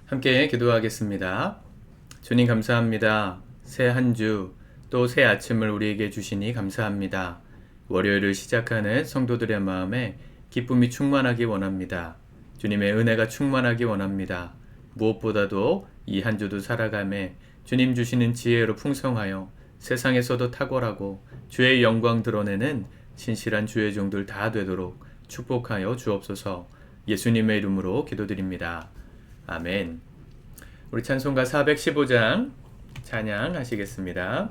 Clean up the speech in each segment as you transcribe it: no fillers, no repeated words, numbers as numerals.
함께 기도하겠습니다. 주님 감사합니다. 새 한 주, 또 새 아침을 우리에게 주시니 감사합니다. 월요일을 시작하는 성도들의 마음에 기쁨이 충만하기 원합니다. 주님의 은혜가 충만하기 원합니다. 무엇보다도 이 한 주도 살아가며 주님 주시는 지혜로 풍성하여 세상에서도 탁월하고 주의 영광 드러내는 신실한 주의 종들 다 되도록 축복하여 주옵소서. 예수님의 이름으로 기도드립니다. 아멘. 우리 찬송가 415장 찬양하시겠습니다.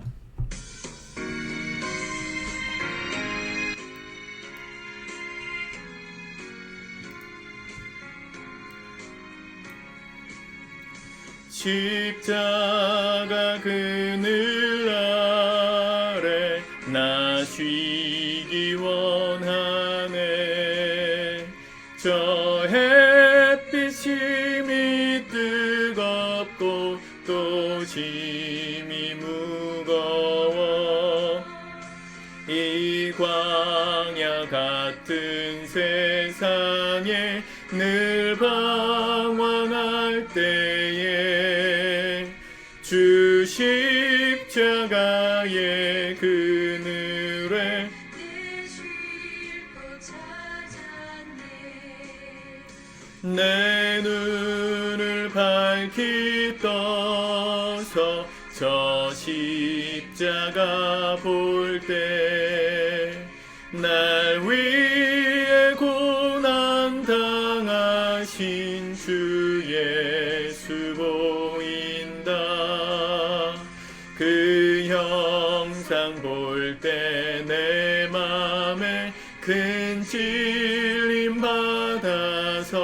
십자가 그늘 아래 나 쉬기 원하네. 저 햇빛 심히 뜨겁고 또 심히 무거워. 이 광야 같은 세상에 늘 방황할 때에 주 십자가의 그늘에 내 눈을 밝히 떠서 저 십자가 볼 때 날 위해 고난 당하신 주 예수 보인다. 그 형상 볼 때 내 맘에 큰 찔림 받아서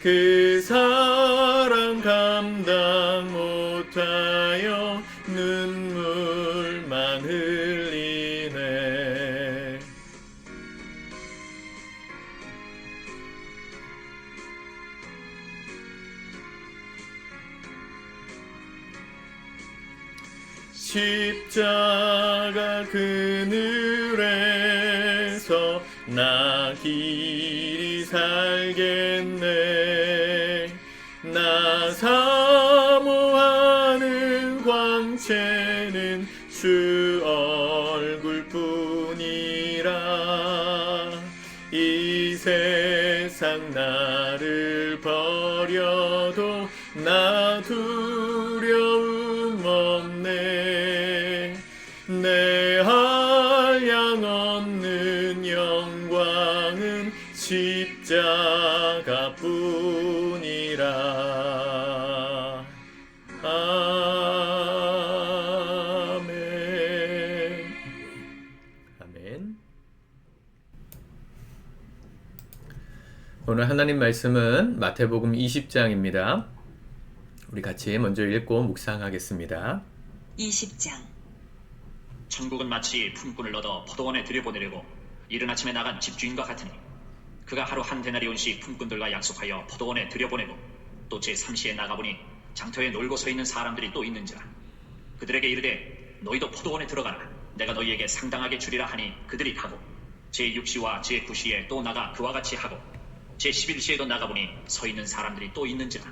그 사랑 감당 못하여 눈물만 흘리네. 십자가 그늘에서 나 길이 살겠네. 나 사모하는 광채는 주 얼굴뿐이라. 이 세상 나를 버려도 나 두려움 없네. 내 한량 없는 영광은 십자가뿐이라. 아멘. 아멘. 오늘 하나님 말씀은 마태복음 20장입니다. 우리 같이 먼저 읽고 묵상하겠습니다. 20장. 천국은 마치 품꾼을 얻어 포도원에 들여보내려고 이른 아침에 나간 집주인과 같으니 그가 하루 한 데나리온씩 품꾼들과 약속하여 포도원에 들여보내고 또 제3시에 나가보니 장터에 놀고 서 있는 사람들이 또 있는지라. 그들에게 이르되 너희도 포도원에 들어가라. 내가 너희에게 상당하게 주리라 하니 그들이 가고 제6시와 제9시에 또 나가 그와 같이 하고 제11시에도 나가보니 서 있는 사람들이 또 있는지라.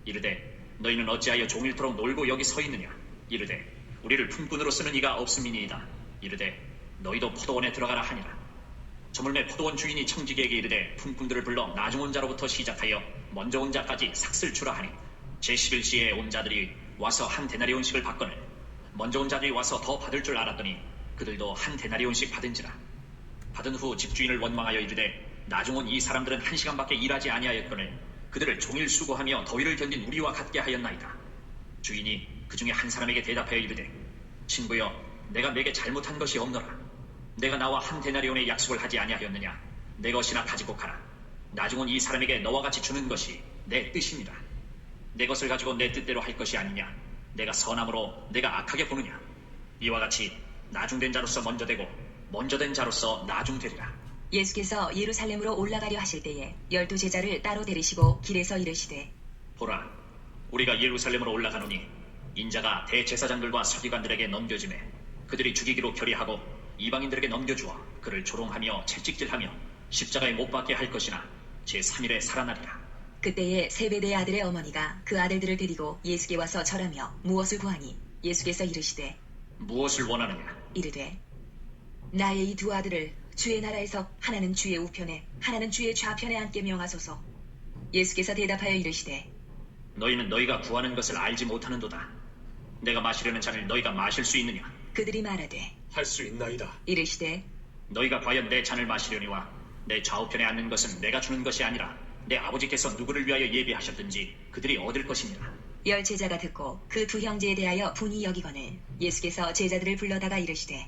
이르되 너희는 어찌하여 종일토록 놀고 여기 서 있느냐. 이르되 우리를 품꾼으로 쓰는 이가 없음이니이다. 이르되 너희도 포도원에 들어가라 하니라. 저물매 포도원 주인이 청지기에게 이르되 품꾼들을 불러 나중 온 자로부터 시작하여 먼저 온 자까지 삭슬 주라 하니 제11시에 온 자들이 와서 한 데나리온씩을 받거늘 먼저 온 자들이 와서 더 받을 줄 알았더니 그들도 한 데나리온씩 받은지라. 받은 후 집주인을 원망하여 이르되 나중 온 이 사람들은 1시간밖에 일하지 아니하였거늘 그들을 종일 수고하며 더위를 견딘 우리와 같게 하였나이다. 주인이 그 중에 한 사람에게 대답하여 이르되 친구여 내가 내게 잘못한 것이 없노라. 내가 나와 한 데나리온의 약속을 하지 아니하였느냐. 내 것이나 가지고 가라. 나중 온 이 사람에게 너와 같이 주는 것이 내 뜻이니라. 내 것을 가지고 내 뜻대로 할 것이 아니냐. 내가 선함으로 내가 악하게 보느냐. 이와 같이 나중된 자로서 먼저 되고 먼저 된 자로서 나중되리라. 예수께서 예루살렘으로 올라가려 하실 때에 12 제자를 따로 데리시고 길에서 이르시되 보라, 우리가 예루살렘으로 올라가노니 인자가 대제사장들과 서기관들에게 넘겨지매 그들이 죽이기로 결의하고 이방인들에게 넘겨주어 그를 조롱하며 채찍질하며 십자가에 못 박게 할 것이나 제3일에 살아나리라. 그때에 세베대의 아들의 어머니가 그 아들들을 데리고 예수께 와서 절하며 무엇을 구하니 예수께서 이르시되 무엇을 원하느냐? 이르되 나의 이 두 아들을 주의 나라에서 하나는 주의 우편에 하나는 주의 좌편에 앉게 명하소서. 예수께서 대답하여 이르시되 너희는 너희가 구하는 것을 알지 못하는도다. 내가 마시려는 잔을 너희가 마실 수 있느냐? 그들이 말하되 할 수 있나이다. 이르시되 너희가 과연 내 잔을 마시려니와 내 좌우편에 앉는 것은 내가 주는 것이 아니라 내 아버지께서 누구를 위하여 예비하셨든지 그들이 얻을 것이니라. 열 제자가 듣고 그 두 형제에 대하여 분이 여기거늘 예수께서 제자들을 불러다가 이르시되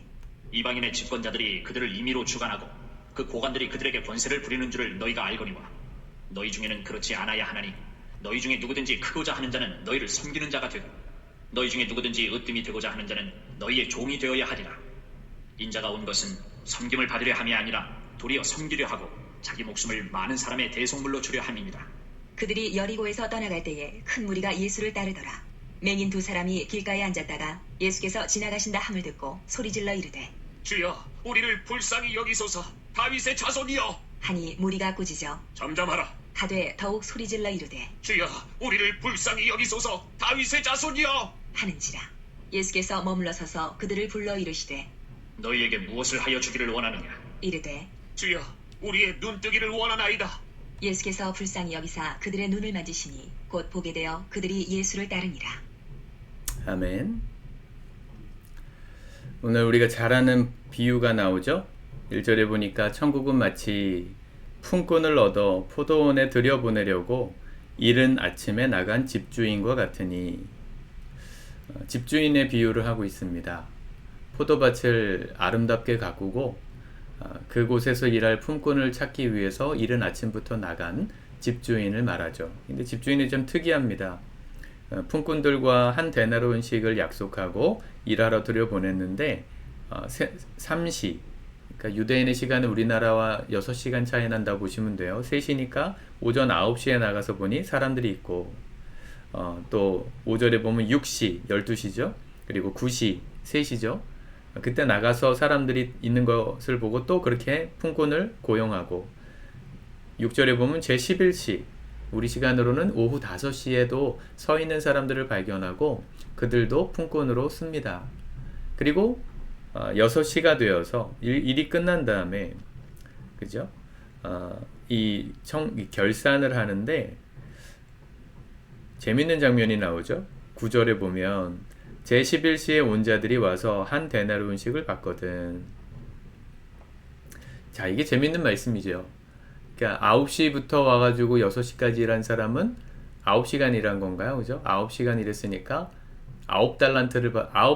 이방인의 집권자들이 그들을 임의로 주관하고 그 고관들이 그들에게 권세를 부리는 줄을 너희가 알거니와 너희 중에는 그렇지 않아야 하나니 너희 중에 누구든지 크고자 하는 자는 너희를 섬기는 자가 되고 너희 중에 누구든지 으뜸이 되고자 하는 자는 너희의 종이 되어야 하리라. 인자가 온 것은 섬김을 받으려 함이 아니라 도리어 섬기려 하고 자기 목숨을 많은 사람의 대속물로 주려 함이니라. 그들이 여리고에서 떠나갈 때에 큰 무리가 예수를 따르더라. 맹인 두 사람이 길가에 앉았다가 예수께서 지나가신다 함을 듣고 소리질러 이르되 주여, 우리를 불쌍히 여기소서. 다윗의 자손이여. 하니 무리가 꾸짖어 잠잠하라. 하되 더욱 소리질러 이르되 주여, 우리를 불쌍히 여기소서. 다윗의 자손이여. 하는지라. 예수께서 머물러 서서 그들을 불러 이르시되 너희에게 무엇을 하여 주기를 원하느냐? 이르되 주여, 우리의 눈뜨기를 원하나이다. 예수께서 불쌍히 여기사 그들의 눈을 만지시니 곧 보게 되어 그들이 예수를 따르니라. 아멘. 오늘 우리가 잘 아는 비유가 나오죠. 1절에 보니까 천국은 마치 품꾼을 얻어 포도원에 들여보내려고 이른 아침에 나간 집주인과 같으니, 집주인의 비유를 하고 있습니다. 포도밭을 아름답게 가꾸고 그곳에서 일할 품꾼을 찾기 위해서 이른 아침부터 나간 집주인을 말하죠. 근데 집주인이 좀 특이합니다. 품꾼들과 한 데나리온씩을 약속하고 일하러 들여보냈는데 3시, 그러니까 유대인의 시간은 우리나라와 6시간 차이 난다고 보시면 돼요. 3시니까 오전 9시에 나가서 보니 사람들이 있고, 또 5절에 보면 6시, 12시죠. 그리고 9시, 3시죠. 그때 나가서 사람들이 있는 것을 보고 또 그렇게 품꾼을 고용하고, 6절에 보면 제11시, 우리 시간으로는 오후 5시에도 서 있는 사람들을 발견하고 그들도 품꾼으로 씁니다. 그리고 6시가 되어서 일이 끝난 다음에, 그죠? 이 결산을 하는데 재밌는 장면이 나오죠. 9절에 보면 제11시에 온 자들이 와서 한 데나리온씩을 받거든. 자, 이게 재밌는 말씀이죠. 그러니까 9시부터 와가지고 6시까지 일한 사람은 9시간 일한 건가요? 그죠? 9시간 일했으니까 9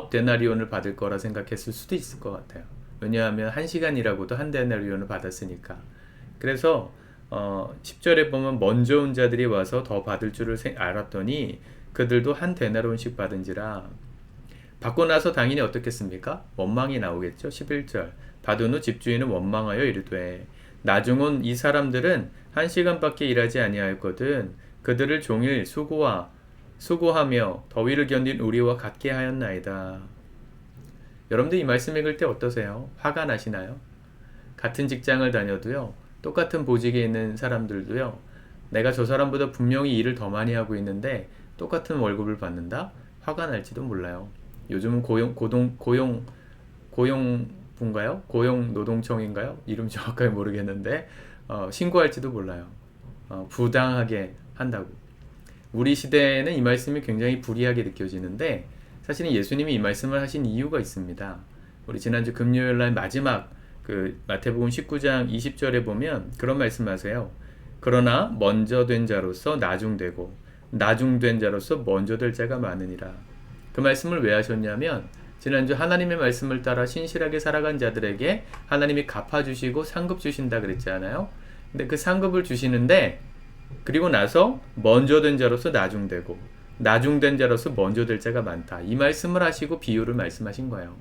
데나리온을 받을 거라 생각했을 수도 있을 것 같아요. 왜냐하면 1시간 일하고도 한 데나리온을 받았으니까. 그래서 10절에 보면 먼저 온 자들이 와서 더 받을 줄을 알았더니 그들도 한 데나리온씩 받은지라. 받고 나서 당연히 어떻겠습니까? 원망이 나오겠죠. 11절 받은 후 집주인은 원망하여 이르되 나중 온 이 사람들은 1시간밖에 일하지 아니하였거든 그들을 종일 수고하며 더위를 견딘 우리와 같게 하였나이다. 여러분들 이 말씀 읽을 때 어떠세요? 화가 나시나요? 같은 직장을 다녀도요, 똑같은 보직에 있는 사람들도요, 내가 저 사람보다 분명히 일을 더 많이 하고 있는데 똑같은 월급을 받는다? 화가 날지도 몰라요. 요즘은 고용부인가요? 고용노동청인가요? 이름 정확하게 모르겠는데 신고할지도 몰라요. 부당하게 한다고. 우리 시대에는 이 말씀이 굉장히 불이하게 느껴지는데 사실은 예수님이 이 말씀을 하신 이유가 있습니다. 우리 지난주 금요일날 마지막 그 마태복음 19장 20절에 보면 그런 말씀하세요. 그러나 먼저 된 자로서 나중되고 나중된 자로서 먼저 될 자가 많으니라. 그 말씀을 왜 하셨냐면 지난주 하나님의 말씀을 따라 신실하게 살아간 자들에게 하나님이 갚아주시고 상급 주신다 그랬잖아요. 근데 그 상급을 주시는데 그리고 나서 먼저 된 자로서 나중되고 나중된 자로서 먼저 될 자가 많다. 이 말씀을 하시고 비유를 말씀하신 거예요.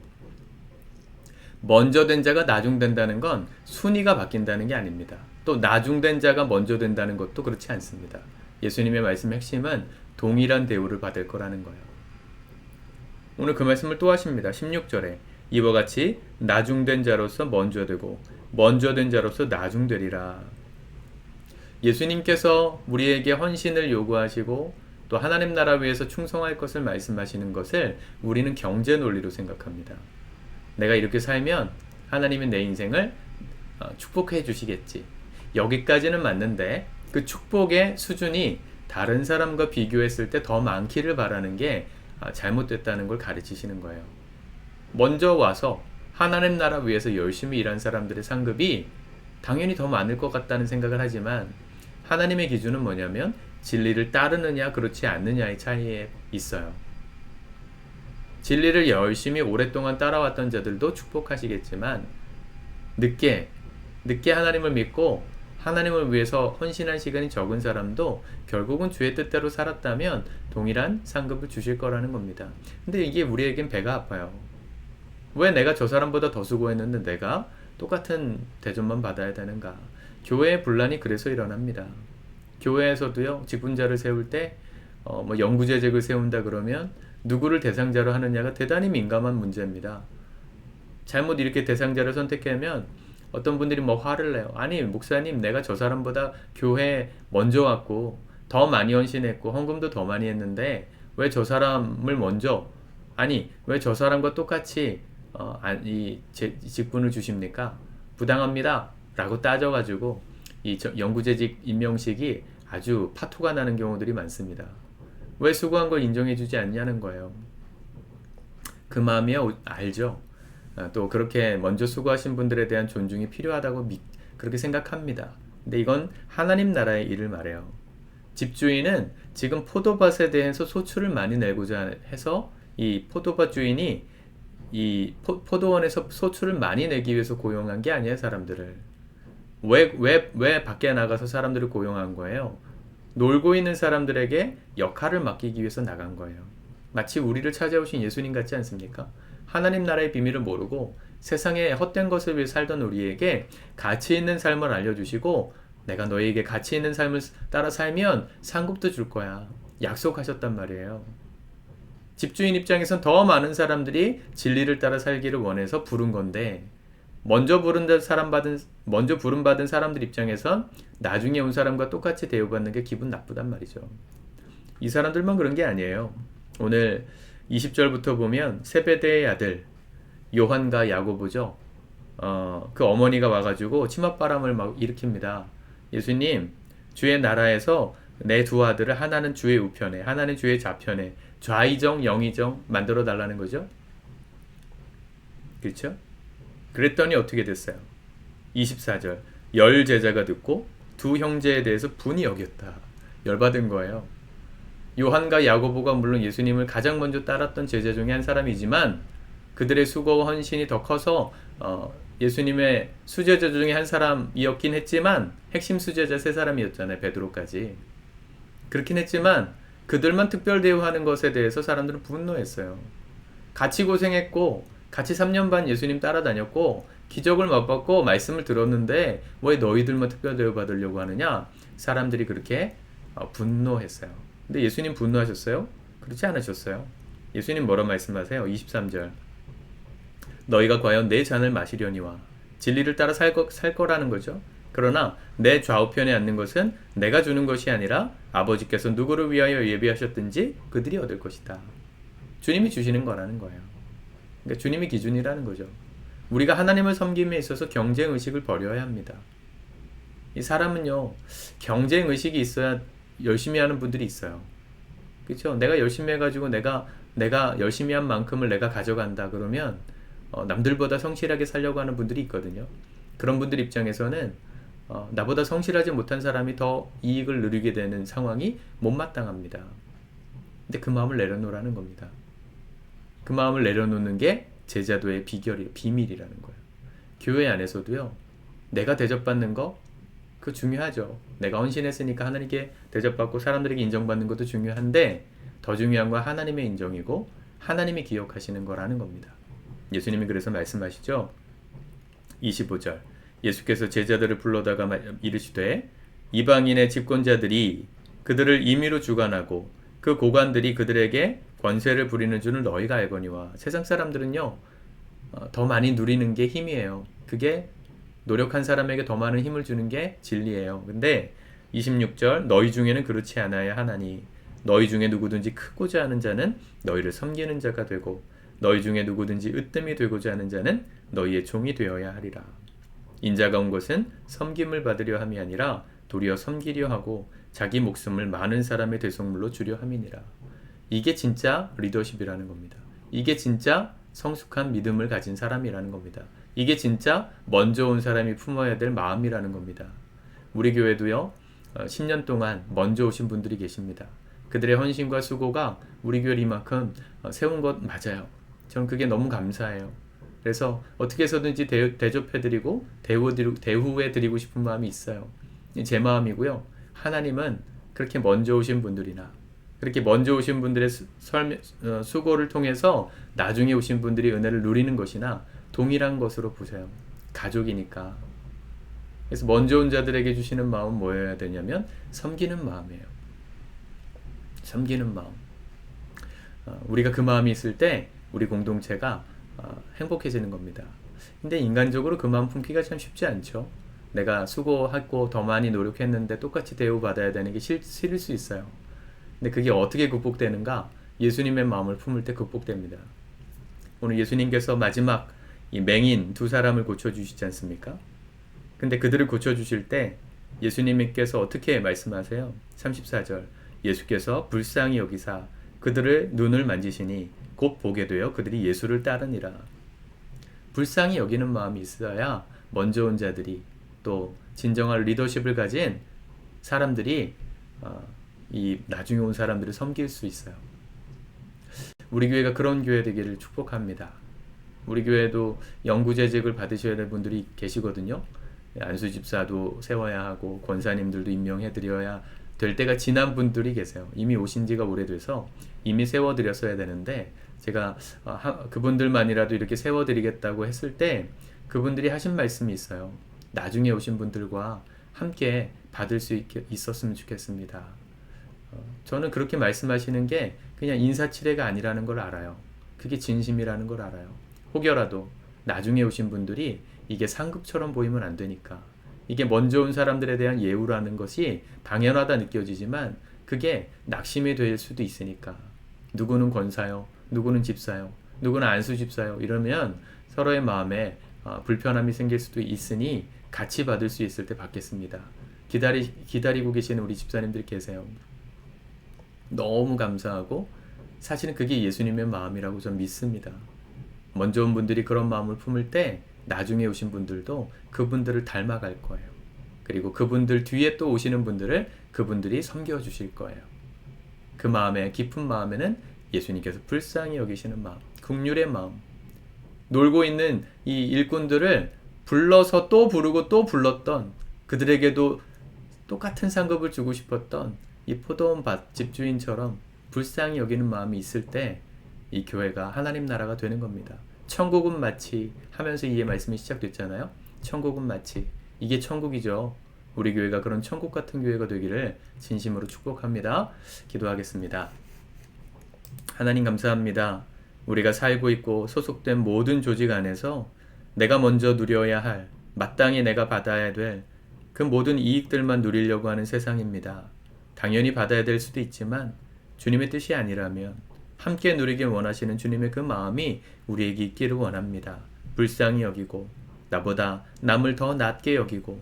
먼저 된 자가 나중된다는 건 순위가 바뀐다는 게 아닙니다. 또 나중된 자가 먼저 된다는 것도 그렇지 않습니다. 예수님의 말씀 핵심은 동일한 대우를 받을 거라는 거예요. 오늘 그 말씀을 또 하십니다. 16절에 이와 같이 나중된 자로서 먼저 되고 먼저 된 자로서 나중되리라. 예수님께서 우리에게 헌신을 요구하시고 또 하나님 나라 위해서 충성할 것을 말씀하시는 것을 우리는 경제 논리로 생각합니다. 내가 이렇게 살면 하나님이 내 인생을 축복해 주시겠지. 여기까지는 맞는데 그 축복의 수준이 다른 사람과 비교했을 때 더 많기를 바라는 게 잘못됐다는 걸 가르치시는 거예요. 먼저 와서 하나님 나라 위해서 열심히 일한 사람들의 상급이 당연히 더 많을 것 같다는 생각을 하지만 하나님의 기준은 뭐냐면 진리를 따르느냐 그렇지 않느냐의 차이에 있어요. 진리를 열심히 오랫동안 따라왔던 자들도 축복하시겠지만 늦게 하나님을 믿고 하나님을 위해서 헌신한 시간이 적은 사람도 결국은 주의 뜻대로 살았다면 동일한 상급을 주실 거라는 겁니다. 근데 이게 우리에겐 배가 아파요. 왜 내가 저 사람보다 더 수고했는데 내가 똑같은 대접만 받아야 되는가? 교회의 분란이 그래서 일어납니다. 교회에서도요, 직분자를 세울 때 영구제직을 세운다 그러면 누구를 대상자로 하느냐가 대단히 민감한 문제입니다. 잘못 이렇게 대상자를 선택하면 어떤 분들이 화를 내요. 아니 목사님, 내가 저 사람보다 교회에 먼저 왔고 더 많이 헌신했고 헌금도 더 많이 했는데 왜 저 사람을 먼저, 아니 왜 저 사람과 똑같이 이 직분을 주십니까? 부당합니다 라고 따져가지고 이 영구재직 임명식이 아주 파토가 나는 경우들이 많습니다. 왜 수고한 걸 인정해주지 않냐는 거예요. 그 마음이 알죠. 또 그렇게 먼저 수고하신 분들에 대한 존중이 필요하다고 그렇게 생각합니다. 근데 이건 하나님 나라의 일을 말해요. 집주인은 지금 포도밭에 대해서 소출을 많이 내고자 해서 이 포도밭 주인이 이 포도원에서 소출을 많이 내기 위해서 고용한 게 아니에요, 사람들을. 왜 밖에 나가서 사람들을 고용한 거예요? 놀고 있는 사람들에게 역할을 맡기기 위해서 나간 거예요. 마치 우리를 찾아오신 예수님 같지 않습니까? 하나님 나라의 비밀을 모르고 세상에 헛된 것을 위해 살던 우리에게 가치 있는 삶을 알려주시고 내가 너에게 가치 있는 삶을 따라 살면 상급도 줄 거야. 약속하셨단 말이에요. 집주인 입장에선 더 많은 사람들이 진리를 따라 살기를 원해서 부른 건데 먼저 부름받은 사람들 입장에선 나중에 온 사람과 똑같이 대우받는 게 기분 나쁘단 말이죠. 이 사람들만 그런 게 아니에요. 오늘 20절부터 보면 세베대의 아들 요한과 야고보죠. 그 어머니가 와가지고 치맛바람을 막 일으킵니다. 예수님, 주의 나라에서 내 두 아들을 하나는 주의 우편에 하나는 주의 좌편에 좌의정 영의정 만들어 달라는 거죠. 그렇죠? 그랬더니 어떻게 됐어요? 24절 열 제자가 듣고 두 형제에 대해서 분이 여겼다. 열받은 거예요. 요한과 야고보가 물론 예수님을 가장 먼저 따랐던 제자 중에 한 사람이지만 그들의 수고와 헌신이 더 커서 예수님의 수제자 중에 한 사람이었긴 했지만 핵심 수제자 세 사람이었잖아요. 베드로까지. 그렇긴 했지만 그들만 특별 대우하는 것에 대해서 사람들은 분노했어요. 같이 고생했고 같이 3년 반 예수님 따라다녔고 기적을 맛봤고 말씀을 들었는데 왜 너희들만 특별 대우 받으려고 하느냐? 사람들이 그렇게 분노했어요. 근데 예수님 분노하셨어요? 그렇지 않으셨어요. 예수님 뭐라 말씀하세요? 23절 너희가 과연 내 잔을 마시려니와 진리를 따라 살 거라는 거죠. 그러나 내 좌우편에 앉는 것은 내가 주는 것이 아니라 아버지께서 누구를 위하여 예비하셨든지 그들이 얻을 것이다. 주님이 주시는 거라는 거예요. 그러니까 주님이 기준이라는 거죠. 우리가 하나님을 섬김에 있어서 경쟁의식을 버려야 합니다. 이 사람은요, 경쟁의식이 있어야 열심히 하는 분들이 있어요. 그렇죠? 내가 열심히 해가지고 내가 열심히 한 만큼을 내가 가져간다 그러면 남들보다 성실하게 살려고 하는 분들이 있거든요. 그런 분들 입장에서는 나보다 성실하지 못한 사람이 더 이익을 누리게 되는 상황이 못마땅합니다. 근데 그 마음을 내려놓으라는 겁니다. 그 마음을 내려놓는 게 제자도의 비밀이라는 거예요. 교회 안에서도요, 내가 대접받는 거 그거 중요하죠. 내가 헌신했으니까 하나님께 대접받고 사람들에게 인정받는 것도 중요한데 더 중요한 건 하나님의 인정이고 하나님이 기억하시는 거라는 겁니다. 예수님이 그래서 말씀하시죠. 25절 예수께서 제자들을 불러다가 이르시되 이방인의 집권자들이 그들을 임의로 주관하고 그 고관들이 그들에게 권세를 부리는 줄을 너희가 알거니와. 세상 사람들은요, 더 많이 누리는 게 힘이에요. 그게 노력한 사람에게 더 많은 힘을 주는 게 진리예요. 근데 26절 너희 중에는 그렇지 않아야 하나니 너희 중에 누구든지 크고자 하는 자는 너희를 섬기는 자가 되고 너희 중에 누구든지 으뜸이 되고자 하는 자는 너희의 종이 되어야 하리라. 인자가 온 것은 섬김을 받으려 함이 아니라 도리어 섬기려 하고 자기 목숨을 많은 사람의 대속물로 주려 함이니라. 이게 진짜 리더십이라는 겁니다. 이게 진짜 성숙한 믿음을 가진 사람이라는 겁니다. 이게 진짜 먼저 온 사람이 품어야 될 마음이라는 겁니다. 우리 교회도요, 10년 동안 먼저 오신 분들이 계십니다. 그들의 헌신과 수고가 우리 교회를 이만큼 세운 것 맞아요. 저는 그게 너무 감사해요. 그래서 어떻게 해서든지 대접해드리고 대우해드리고 싶은 마음이 있어요. 제 마음이고요. 하나님은 그렇게 먼저 오신 분들이나 그렇게 먼저 오신 분들의 수고를 통해서 나중에 오신 분들이 은혜를 누리는 것이나 동일한 것으로 보세요. 가족이니까. 그래서 먼저 온 자들에게 주시는 마음은 뭐여야 되냐면 섬기는 마음이에요. 섬기는 마음. 우리가 그 마음이 있을 때 우리 공동체가 행복해지는 겁니다. 근데 인간적으로 그 마음 품기가 참 쉽지 않죠. 내가 수고하고 더 많이 노력했는데 똑같이 대우받아야 되는 게 싫을 수 있어요. 근데 그게 어떻게 극복되는가? 예수님의 마음을 품을 때 극복됩니다. 오늘 예수님께서 마지막 이 맹인 두 사람을 고쳐주시지 않습니까? 근데 그들을 고쳐주실 때 예수님께서 어떻게 말씀하세요? 34절 예수께서 불쌍히 여기사 그들의 눈을 만지시니 곧 보게 되어 그들이 예수를 따르니라. 불쌍히 여기는 마음이 있어야 먼저 온 자들이 또 진정한 리더십을 가진 사람들이 이 나중에 온 사람들을 섬길 수 있어요. 우리 교회가 그런 교회 되기를 축복합니다. 우리 교회도 영구재직을 받으셔야 될 분들이 계시거든요. 안수 집사도 세워야 하고 권사님들도 임명해드려야 될 때가 지난 분들이 계세요. 이미 오신 지가 오래돼서 이미 세워드렸어야 되는데 제가 그분들만이라도 이렇게 세워드리겠다고 했을 때 그분들이 하신 말씀이 있어요. 나중에 오신 분들과 함께 받을 수 있었으면 좋겠습니다. 저는 그렇게 말씀하시는 게 그냥 인사치레가 아니라는 걸 알아요. 그게 진심이라는 걸 알아요. 혹여라도 나중에 오신 분들이 이게 상급처럼 보이면 안 되니까. 이게 먼저 온 사람들에 대한 예우라는 것이 당연하다 느껴지지만 그게 낙심이 될 수도 있으니까. 누구는 권사요, 누구는 집사요, 누구는 안수 집사요 이러면 서로의 마음에 불편함이 생길 수도 있으니 같이 받을 수 있을 때 받겠습니다. 기다리고 계시는 우리 집사님들 계세요. 너무 감사하고 사실은 그게 예수님의 마음이라고 저는 믿습니다. 먼저 온 분들이 그런 마음을 품을 때 나중에 오신 분들도 그분들을 닮아갈 거예요. 그리고 그분들 뒤에 또 오시는 분들을 그분들이 섬겨주실 거예요. 그 마음에 깊은 마음에는 예수님께서 불쌍히 여기시는 마음, 긍휼의 마음, 놀고 있는 이 일꾼들을 불러서 또 부르고 또 불렀던 그들에게도 똑같은 상급을 주고 싶었던 이 포도원 밭 집주인처럼 불쌍히 여기는 마음이 있을 때 이 교회가 하나님 나라가 되는 겁니다. 천국은 마치 하면서 이 말씀이 시작됐잖아요. 천국은 마치 이게 천국이죠. 우리 교회가 그런 천국 같은 교회가 되기를 진심으로 축복합니다. 기도하겠습니다. 하나님 감사합니다. 우리가 살고 있고 소속된 모든 조직 안에서 내가 먼저 누려야 할 마땅히 내가 받아야 될 그 모든 이익들만 누리려고 하는 세상입니다. 당연히 받아야 될 수도 있지만 주님의 뜻이 아니라면 함께 누리길 원하시는 주님의 그 마음이 우리에게 있기를 원합니다. 불쌍히 여기고 나보다 남을 더 낮게 여기고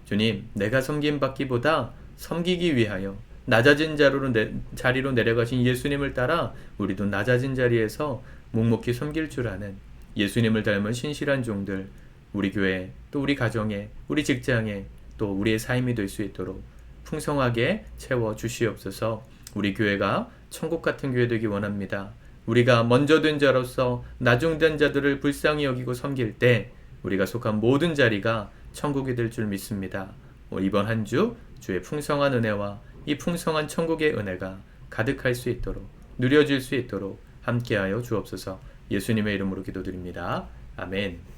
주님 내가 섬김받기보다 섬기기 위하여 낮아진 자리로 내려가신 예수님을 따라 우리도 낮아진 자리에서 묵묵히 섬길 줄 아는 예수님을 닮은 신실한 종들 우리 교회 또 우리 가정에 우리 직장에 또 우리의 삶이 될 수 있도록 풍성하게 채워 주시옵소서. 우리 교회가 천국 같은 교회 되기 원합니다. 우리가 먼저 된 자로서 나중된 자들을 불쌍히 여기고 섬길 때 우리가 속한 모든 자리가 천국이 될 줄 믿습니다. 이번 한 주 주의 풍성한 은혜와 이 풍성한 천국의 은혜가 가득할 수 있도록 누려질 수 있도록 함께하여 주옵소서. 예수님의 이름으로 기도드립니다. 아멘.